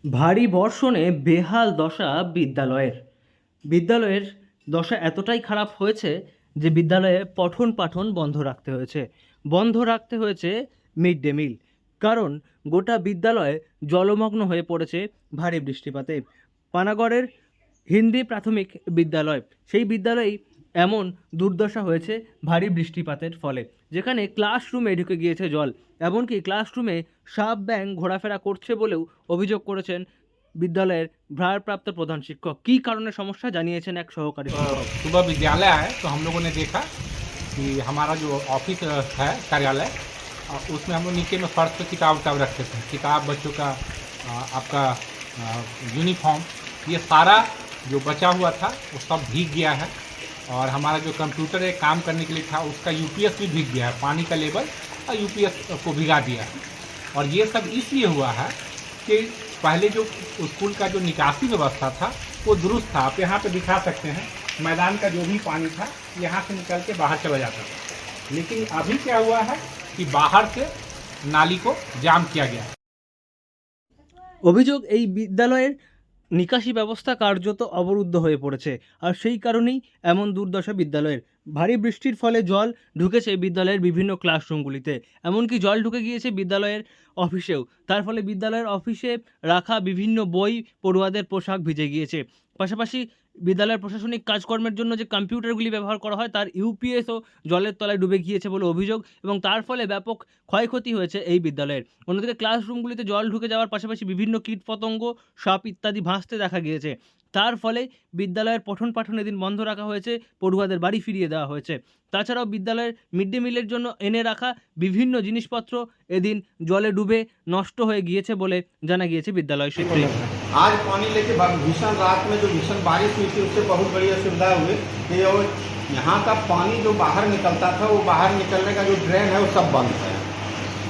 ভারী বর্ষণে বেহাল দশা বিদ্যালয়ের। বিদ্যালয়ের দশা এতটাই খারাপ হয়েছে যে বিদ্যালয়ে পঠন পাঠন বন্ধ রাখতে হয়েছে মিড ডে মিল। কারণ গোটা বিদ্যালয়ে জলমগ্ন হয়ে পড়েছে ভারী বৃষ্টিপাতে। পানাগড়ের হিন্দি প্রাথমিক বিদ্যালয়, সেই বিদ্যালয়েই এমন দুর্দশা হয়েছে ভারী বৃষ্টিপাতের ফলে, যেখানে ক্লাসরুমে ঢুকে গিয়েছে জল। এমনকি ক্লাসরুমে সাপ ব্যাঙ ঘোরাফেরা করছে বলেও অভিযোগ করেছেন বিদ্যালয়ের ভারপ্রাপ্ত প্রধান শিক্ষক। কী কারণে সমস্যা জানিয়েছেন এক সহকারী শিক্ষক। सुबह विद्यालय आए तो हम लोगों ने देखा कि हमारा जो ऑफिस है कार्यालय, उसमें हम लोग नीचे में फर्श पे किताब रखते थे। किताब, बच्चों का आपका यूनिफॉर्म, ये सारा जो बचा हुआ था वो सब भीग गया है। और हमारा जो कंप्यूटर एक काम करने के लिए था उसका यूपीएस भी भीग गया है। पानी का लेवल और यूपीएस को भिगा दिया है। और ये सब इसलिए हुआ है कि पहले जो स्कूल का जो निकासी व्यवस्था था वो दुरुस्त था। आप यहाँ पे दिखा सकते हैं, मैदान का जो भी पानी था यहाँ से निकल के बाहर चला जाता था। लेकिन अभी क्या हुआ है कि बाहर से नाली को जाम किया गया है। অভিযোগ, এই বিদ্যালয়ের নিকাশি ব্যবস্থা কার্যত অবরুদ্ধ হয়ে পড়েছে, আর সেই কারণেই এমন দুর্দশা বিদ্যালয়ের। ভারী বৃষ্টির ফলে জল ঢুকেছে বিদ্যালয়ের বিভিন্ন ক্লাসরুমগুলিতে, এমনকি জল ঢুকে গিয়েছে বিদ্যালয়ের অফিসেও। তার ফলে বিদ্যালয়ের অফিসে রাখা বিভিন্ন বই, পড়ুয়াদের পোশাক ভিজে গিয়েছে। পাশাপাশি বিদ্যালয়ের প্রশাসনিক কাজকর্মের জন্য যে কম্পিউটারগুলি ব্যবহার করা হয় তার ইউপিএসও জলের তলায় ডুবে গিয়েছে বলে অভিযোগ, এবং তার ফলে ব্যাপক ক্ষয়ক্ষতি হয়েছে এই বিদ্যালয়ের। অন্যদিকে ক্লাসরুমগুলিতে জল ঢুকে যাওয়ার পাশাপাশি বিভিন্ন কীটপতঙ্গ, সাপ ইত্যাদি ভাসতে দেখা গিয়েছে। তার ফলে বিদ্যালয়ের পঠন পাঠন এদিন বন্ধ রাখা হয়েছে, পড়ুয়াদের বাড়ি ফিরিয়ে দেওয়া হয়েছে। তাছাড়াও বিদ্যালয়ের মিড ডে মিলের জন্য এনে রাখা বিভিন্ন জিনিসপত্র এদিন জলে ডুবে নষ্ট হয়ে গিয়েছে বলে জানা গিয়েছে বিদ্যালয় সূত্রে। आज पानी लेके भीषण रात में जो भीषण बारिश हुई थी उससे बहुत बड़ी असुविधा हुई कि और यहाँ का पानी जो बाहर निकलता था वो बाहर निकलने का जो ड्रेन है वो सब बंद है।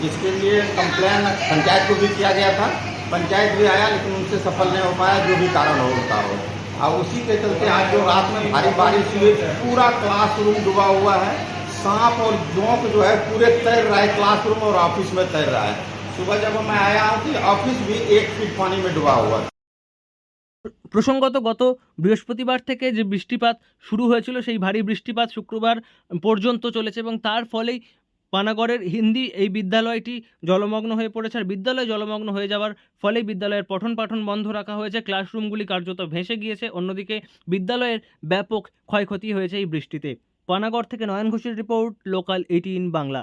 इसके लिए कंप्लेन पंचायत को भी किया गया था। पंचायत भी आया लेकिन उनसे सफल नहीं हो पाया, जो भी कारण हो उनका हो। और उसी के चलते आज जो रात में भारी बारिश हुई, पूरा क्लासरूम डूबा हुआ है। सांप और जोंक जो है पूरे तैर रहा है, क्लासरूम और ऑफिस में तैर रहा है। सुबह जब मैं आया हूँ कि ऑफिस भी 1 फीट पानी में डूबा हुआ है। প্রসঙ্গত, গত বৃহস্পতিবার থেকে যে বৃষ্টিপাত শুরু হয়েছিল সেই ভারী বৃষ্টিপাত শুক্রবার পর্যন্ত চলেছে, এবং তার ফলেই পানাগড়ের হিন্দি এই বিদ্যালয়টি জলমগ্ন হয়ে পড়েছে। আর বিদ্যালয় জলমগ্ন হয়ে যাওয়ার ফলেই বিদ্যালয়ের পঠন পাঠন বন্ধ রাখা হয়েছে, ক্লাসরুমগুলি কার্যত ভেসে গিয়েছে। অন্যদিকে বিদ্যালয়ের ব্যাপক ক্ষয়ক্ষতি হয়েছে এই বৃষ্টিতে। পানাগড় থেকে নয়ন ঘোষের রিপোর্ট, লোকাল 18 বাংলা।